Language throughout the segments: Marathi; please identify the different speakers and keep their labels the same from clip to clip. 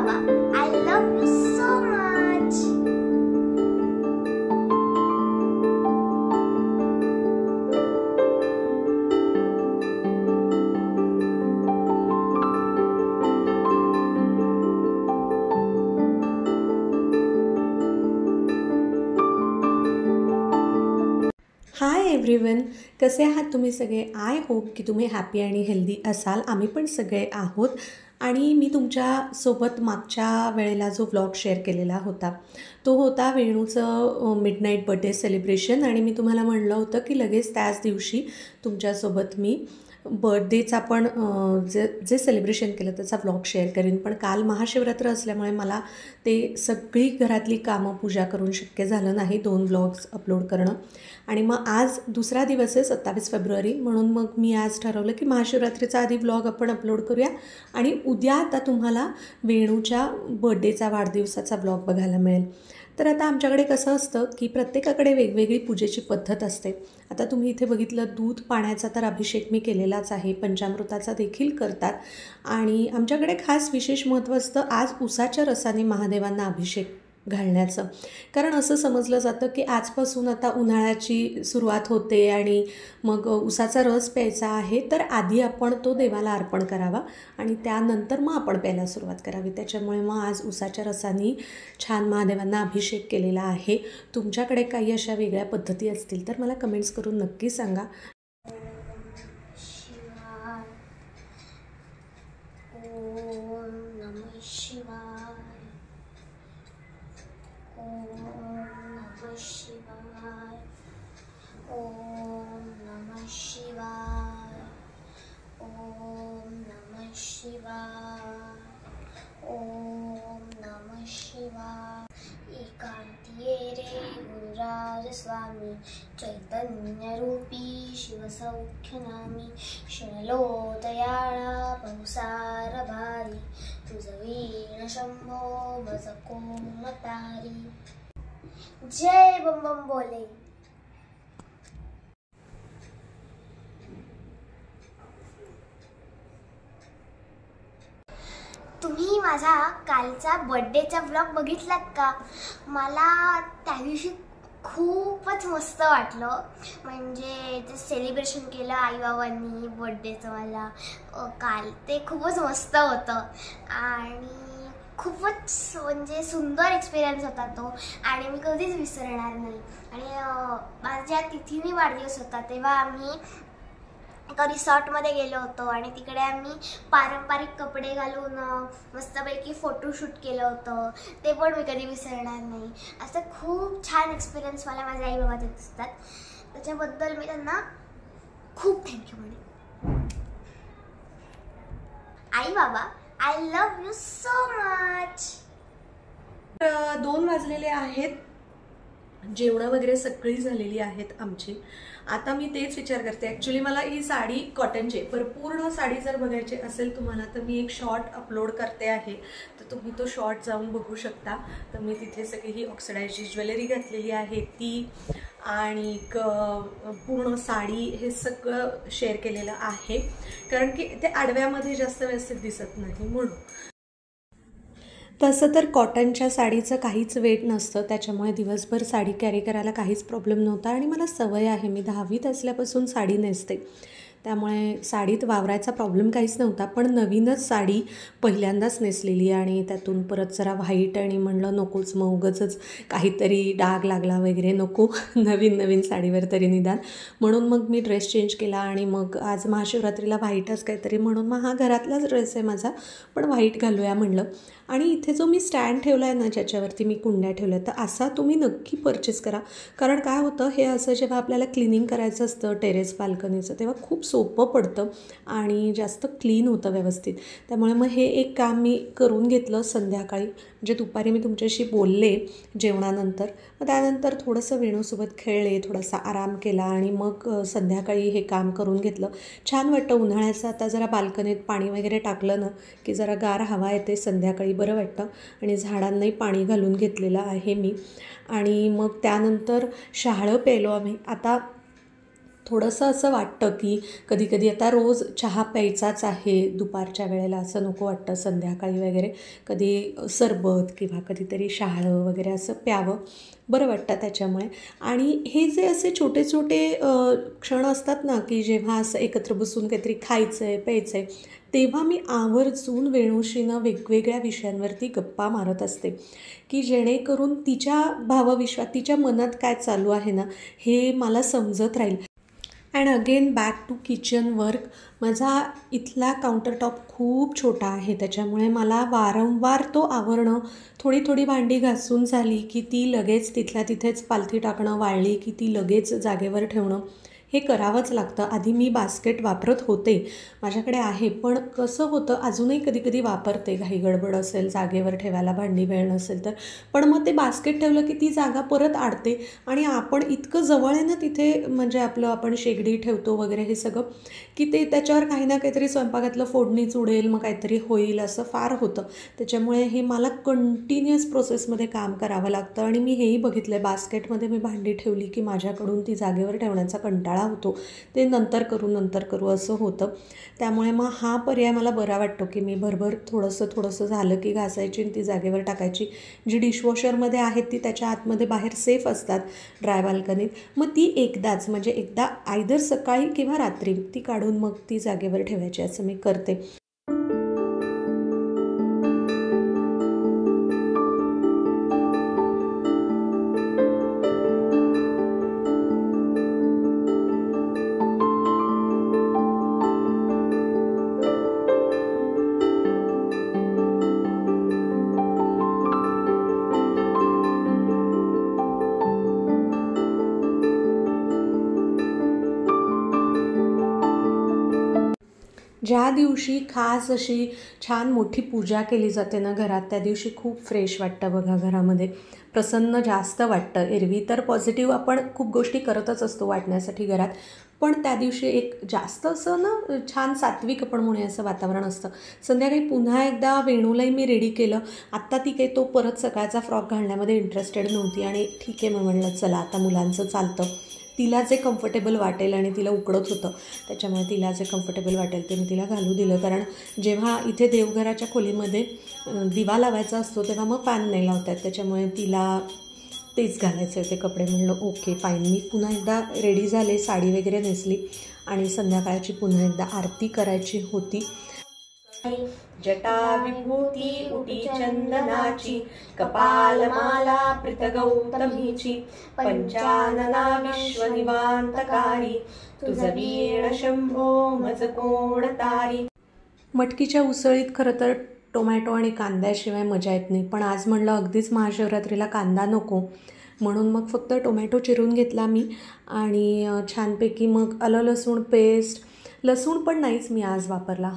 Speaker 1: Baba, I love you so much.
Speaker 2: Hi everyone, कसे आहात तुम्ही सगळे? आय होप की तुम्ही हॅपी आणि हेल्दी असाल. आम्ही पण सगळे आहोत. आणि मी तुमच्यासोबत मागच्या वेळेला जो व्लॉग शेअर केलेला होता तो होता वेणूचं मिडनाईट बर्थडे सेलिब्रेशन. आणि मी तुम्हाला म्हणलं होतं की लगेच त्याच दिवशी तुमच्यासोबत मी बर्थडेचा पण जे सेलिब्रेशन केलं त्याचा व्लॉग शेअर करीन. पण काल महाशिवरात्र असल्यामुळे मला ते सगळी घरातली कामं पूजा करून शक्य झालं नाही 2 व्लॉग्स अपलोड करणं. आणि मग आज दुसरा दिवस आहे 27 फेब्रुवारी, म्हणून मग मी आज ठरवलं की महाशिवरात्रीचा आधी व्लॉग आपण अपलोड करूया आणि उद्या आता तुम्हाला वेणूच्या बर्थडेचा वाढदिवसाचा व्लॉग बघायला मिळेल. तर आता आमच्याकडे कसं असतं की प्रत्येकाकडे वेगवेगळी पूजेची पद्धत असते. आता तुम्ही इथे बघितलं दूध पाण्याचा तर अभिषेक मी केलेलाच आहे, पंचामृताचा देखील करतात. आणि आमच्याकडे खास विशेष महत्त्व असतं आज उसाच्या रसाने महादेवांना अभिषेक घालण्याचं. कारण असं समजलं जातं की आजपासून आता उन्हाळ्याची सुरुवात होते आणि मग उसाचा रस प्यायचा आहे, तर आधी आपण तो देवाला अर्पण करावा आणि त्यानंतर मग आपण प्यायला सुरुवात करावी. त्याच्यामुळे मग आज उसाच्या रसाने छान महादेवांना अभिषेक केलेला आहे. तुमच्याकडे काही अशा वेगळ्या पद्धती असतील तर मला कमेंट्स करून नक्की सांगा.
Speaker 1: Om Namah Shivaya. Om Namah Shivaya. Om Namah Shivaya. एकांतिये रे गुरुराज स्वामी चैतन्य रूपी शिवसौख्य नामी शृणलो दयाळा बहुसार भारी तुझ वीण शंभो मज कोमतारी. जय बम बम बोले. तुम्ही माझा कालचा बर्थडेचा व्लॉग बघितलात का? मला त्या दिवशी खूपच मस्त वाटलं. म्हणजे ते सेलिब्रेशन केलं आईबाबांनी बर्थडेचं मला काल, ते खूपच मस्त होतं आणि खूपच म्हणजे सुंदर एक्सपिरियन्स होता तो आणि मी कधीच विसरणार नाही. आणि माझ्या तिथीने वाढदिवस होता तेव्हा आम्ही एका रिसॉर्टमध्ये गेलो होतो आणि तिकडे आम्ही पारंपरिक कपडे घालून मस्तपैकी फोटोशूट केलं होतं. ते पण मी कधी विसरणार नाही. असं खूप छान एक्सपिरियन्स मला माझे आई बाबा देत असतात. त्याच्याबद्दल मी त्यांना खूप थँक्यू म्हणेन. आई बाबा, I love you so much.
Speaker 2: 2 वाजलेले आहेत. जेवणं वगैरे सगळी झालेली आहेत आमची. आता मी तेच विचार करते. ॲक्च्युली मला ही साडी कॉटनची, पर पूर्ण साडी जर बघायची असेल तुम्हाला तर मी एक शॉर्ट अपलोड करते आहे, तर तुम्ही तो शॉर्ट जाऊन बघू शकता. तर मी तिथे सगळी ही ऑक्सिडाइजची ज्वेलरी घातलेली आहे ती आणि पूर्ण साडी हे सगळं शेअर केलेलं आहे, कारण की ते आडव्यामध्ये जास्त व्यवस्थित दिसत नाही म्हणून. तसं तर कॉटनच्या साडीचं काहीच वेट नसतं, त्याच्यामुळे दिवसभर साडी कॅरी करायला काहीच प्रॉब्लेम नव्हता. आणि मला सवय आहे, मी 10वीत असल्यापासून साडी नेसते, त्यामुळे साडीत वावरायचा प्रॉब्लेम काहीच नव्हता. पण नवीनच साडी पहिल्यांदाच नेसलेली आणि त्यातून परत जरा व्हाईट आणि म्हणलं नकोच, मग उगाचच काहीतरी डाग लागला वगैरे नको नवीन साडीवर तरी निदान. म्हणून मग मी ड्रेस चेंज केला आणि मग आज महाशिवरात्रीला व्हाईटच काहीतरी, म्हणून मग हा घरातलाच ड्रेस आहे माझा, पण व्हाईट घालूया म्हणलं. आणि इथे जो मी स्टँड ठेवला आहे ना, ज्याच्यावरती मी कुंड्या ठेवल्या, तर असा तुम्ही नक्की परचेस करा. कारण काय होतं, हे असं जेव्हा आपल्याला क्लिनिंग करायचं असतं टेरेस बाल्कनीचं, तेव्हा खूप सोपं पडतं आणि जास्त क्लीन होतं व्यवस्थित. त्यामुळे मग हे एक काम मी करून घेतलं संध्याकाळी. म्हणजे दुपारी मी तुमच्याशी बोलले जेवणानंतर, मग त्यानंतर थोडंसं वेणूसोबत खेळले, थोडासा आराम केला आणि मग संध्याकाळी हे काम करून घेतलं. छान वाटतं उन्हाळ्याचं. आता जरा बाल्कनीत पाणी वगैरे टाकलं ना की जरा गार हवा येते, संध्याकाळी बरं वाटतं. आणि झाडांनाही पाणी घालून घेतलेलं आहे मी. आणि मग त्यानंतर शहाळं प्यायलो आम्ही. आता थोडंसं असं वाटतं की कधी कधी आता रोज चहा प्यायचाच आहे दुपारच्या वेळेला असं नको वाटतं, संध्याकाळी वगैरे कधी सरबत किंवा कधीतरी शहाळं वगैरे असं प्यावं, बरं वाटतं त्याच्यामुळे. आणि हे जे असे छोटे छोटे क्षण असतात ना की जेव्हा असं एकत्र बसून काहीतरी खायचं आहे प्यायचं आहे, तेव्हा मी आवर्जून वेणूशीनं वेगवेगळ्या विषयांवरती गप्पा मारत असते की जेणेकरून तिच्या भावविश्वात तिच्या मनात काय चालू आहे ना हे मला समजत राहील. And again back to kitchen work. माझा इथला काउंटरटॉप खूप छोटा आहे, त्याच्यामुळे मला वारंवार तो आवरणं, थोडी थोडी भांडी घासून झाली की ती लगेच तिथल्या तिथेच पालथी टाकणं, वाळली की ती लगेच जागेवर ठेवणं, हे करावंच लागतं. आधी मी बास्केट वापरत होते, माझ्याकडे आहे, पण कसं होतं अजूनही कधी कधी वापरते, घाई गडबड असेल जागेवर ठेवायला, भांडी वेळ नसेल तर. पण मग ते बास्केट ठेवलं की ती जागा परत आडते आणि आपण इतकं जवळ आहे ना तिथे, म्हणजे आपलं आपण शेगडी ठेवतो वगैरे हे सगळं, की ते त्याच्यावर काही ना काहीतरी स्वयंपाकातलं फोडणीच उडेल, मग काहीतरी होईल असं फार होतं. त्याच्यामुळे हे मला कंटिन्युअस प्रोसेसमध्ये काम करावं लागतं. आणि मी हेही बघितलं आहे, बास्केटमध्ये मी भांडी ठेवली की माझ्याकडून ती जागेवर ठेवण्याचा कंटाळा होतो, ते नंतर करू असं होतं. त्यामुळे मग हा पर्याय मला बरा वाटतो की मी भरभर थोडंसं झालं की घासायची आणि ती जागेवर टाकायची. जी डिशवॉशरमध्ये आहेत ती त्याच्या आतमध्ये बाहेर सेफ असतात ड्राय बाल्कनीत, मग ती एकदाच, म्हणजे एकदा आयदर सकाळी किंवा रात्री ती काढून मग ती जागेवर ठेवायची, असं मी करते. ज्या दिवशी खास अशी छान मोठी पूजा केली जाते ना घरात, त्या दिवशी खूप फ्रेश वाटतं बघा, घरामध्ये प्रसन्न जास्त वाटतं. एरवी तर पॉझिटिव्ह आपण खूप गोष्टी करतच असतो वाटण्यासाठी घरात, पण त्या दिवशी एक जास्त असं ना छान सात्विक आपण म्हणूया असं वातावरण असतं. संध्याकाळी पुन्हा एकदा वेणूलाही मी रेडी केलं. आत्ता ती काही तो परत सकाळचा फ्रॉक घालण्यामध्ये इंटरेस्टेड नव्हती आणि ठीक आहे, मग म्हणलं चला आता मुलांचं चालतं, तिला जे कम्फर्टेबल वाटेल, आणि तिला उकडत होतं त्याच्यामुळे तिला जे कम्फर्टेबल वाटेल ते मी तिला घालू दिलं. कारण जेव्हा इथे देवघराच्या खोलीमध्ये दिवा लावायचा असतो तेव्हा मग फॅन नाही लावतात, त्याच्यामुळे तिला तेच घालायचे होते कपडे. म्हणलं ओके फाईन. मी पुन्हा एकदा रेडी झाले, साडी वगैरे नेसली आणि संध्याकाळची पुन्हा एकदा आरती करायची होती. जटा विभूती उटी चंदनाची, कपालमाला प्रीतगौतमीची, पंचानना विश्वनिवांतकारी, तुझ वीण शंभो मज कोण तारी. मटकीच्या उसळीत खरं तर टोमॅटो आणि कांद्याशिवाय मजा येत नाही, पण आज म्हणलं अगदीच महाशिवरात्रीला कांदा नको, म्हणून मग फक्त टोमॅटो चिरून घेतला मी आणि छानपैकी मग आलं लसूण पेस्ट, लसूण पण नाहीच मी आज वापरला,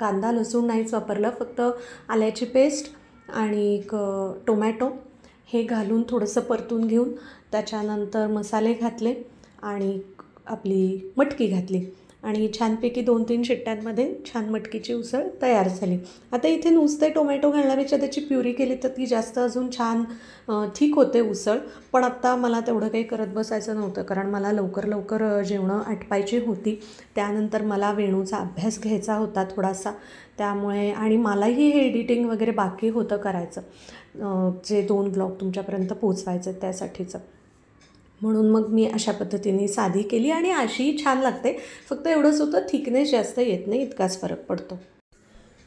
Speaker 2: कांदा लसूण नाहीच वापरलं, फक्त आल्याची पेस्ट आणि टोमॅटो हे घालून थोडंसं परतून घेऊन त्याच्यानंतर मसाले घातले आणि आपली मटकी घातली आणि छानपैकी 2-3 शिट्ट्यांमध्ये छान मटकीची उसळ तयार झाली. आता इथे नुसते टोमॅटो घालण्यापेक्षा त्याची प्युरी केली तर ती जास्त अजून छान ठीक होते उसळ. पण आत्ता मला तेवढं काही करत बसायचं नव्हतं, कारण मला लवकर जेवणं आटपायची होती. त्यानंतर मला वेणूचा अभ्यास घ्यायचा होता थोडासा, त्यामुळे आणि मलाही हे एडिटिंग वगैरे बाकी होतं करायचं, जे 2 ब्लॉग तुमच्यापर्यंत पोचवायचे त्यासाठीचं. म्हणून मग मी अशा पद्धतीने साधी केली आणि अशी छान लागते. फक्त एवढंच होतं, थिकनेस जास्त येत नाही, इतकाच फरक पडतो.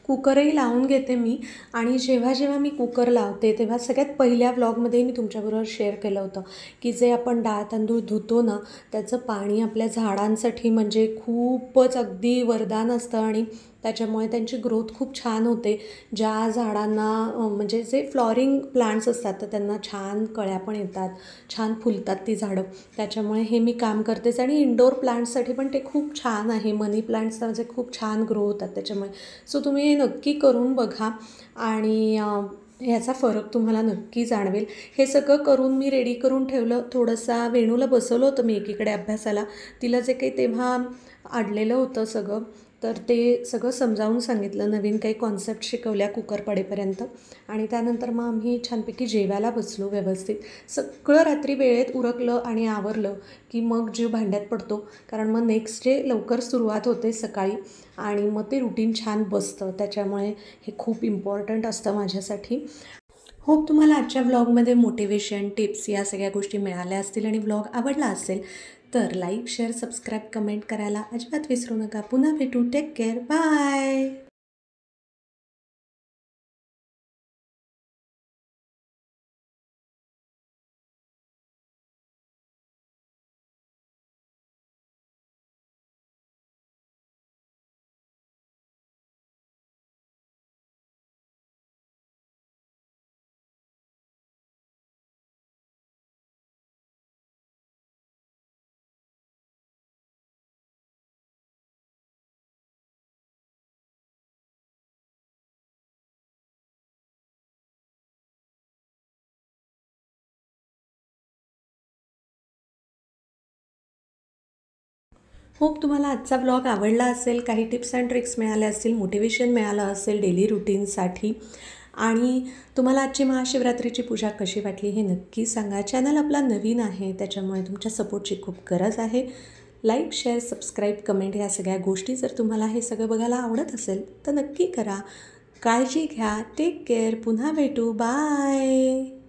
Speaker 2: कुकरही लावून घेते मी. आणि जेव्हा मी कुकर लावते तेव्हा सगळ्यात पहिल्या व्लॉगमध्ये मी तुमच्याबरोबर शेअर केलं होतं की जे आपण डाळ तांदूळ धुतो ना, त्याचं पाणी आपल्या झाडांसाठी म्हणजे खूपच अगदी वरदान असतं आणि त्याच्यामुळे त्यांची ग्रोथ खूप छान होते. ज्या झाडांना म्हणजे जे फ्लॉरिंग प्लांट्स असतात तर त्यांना छान कळ्या पण येतात, छान फुलतात ती झाडं. त्याच्यामुळे हे मी काम करतेच. आणि इंडोर प्लांट्ससाठी पण ते खूप छान आहे. मनी प्लांट्स म्हणजे खूप छान ग्रो होतात त्याच्यामुळे. सो तुम्ही हे नक्की करून बघा आणि ह्याचा फरक तुम्हाला नक्की जाणवेल. हे सगळं करून मी रेडी करून ठेवलं. थोडंसा वेणूला बसवलं होतं मी एकीकडे अभ्यासाला. तिला जे काही तेव्हा अडलेलं होतं सगळं तर ते सगळं समजावून सांगितलं, नवीन काही कॉन्सेप्ट शिकवल्या कुकर पडेपर्यंत. आणि त्यानंतर मग आम्ही छानपैकी जेवायला बसलो व्यवस्थित. सगळं रात्री वेळेत उरकलं आणि आवरलं की मग जीव भांड्यात पडतो, कारण मग नेक्स्ट डे लवकर सुरुवात होते सकाळी आणि मग ते रुटीन छान बसतं. त्याच्यामुळे हे खूप इम्पॉर्टंट असतं माझ्यासाठी. होप तुम्हाला आजच्या व्लॉगमध्ये मोटिवेशन, टिप्स या सगळ्या गोष्टी मिळाल्या असतील आणि व्लॉग आवडला असेल तर लाईक, शेअर, सबस्क्राईब, कमेंट करायला अजिबात विसरू नका. पुन्हा भेटू. Take care. बाय. होप तुम्हाला आजचा ब्लॉग आवडला असेल, काही टिप्स अँड ट्रिक्स मिळाल्या असतील, मोटिवेशन मिळालं असेल डेली रुटीनसाठी. आणि तुम्हाला आजची महाशिवरात्रीची पूजा कशी वाटली हे नक्की सांगा. चॅनल आपला नवीन आहे, त्याच्यामुळे तुमच्या सपोर्टची खूप गरज आहे. लाईक, शेअर, सबस्क्राईब, कमेंट ह्या सगळ्या गोष्टी जर तुम्हाला हे सगळं बघायला आवडत असेल तर नक्की करा. काळजी घ्या. Take care. पुन्हा भेटू. बाय.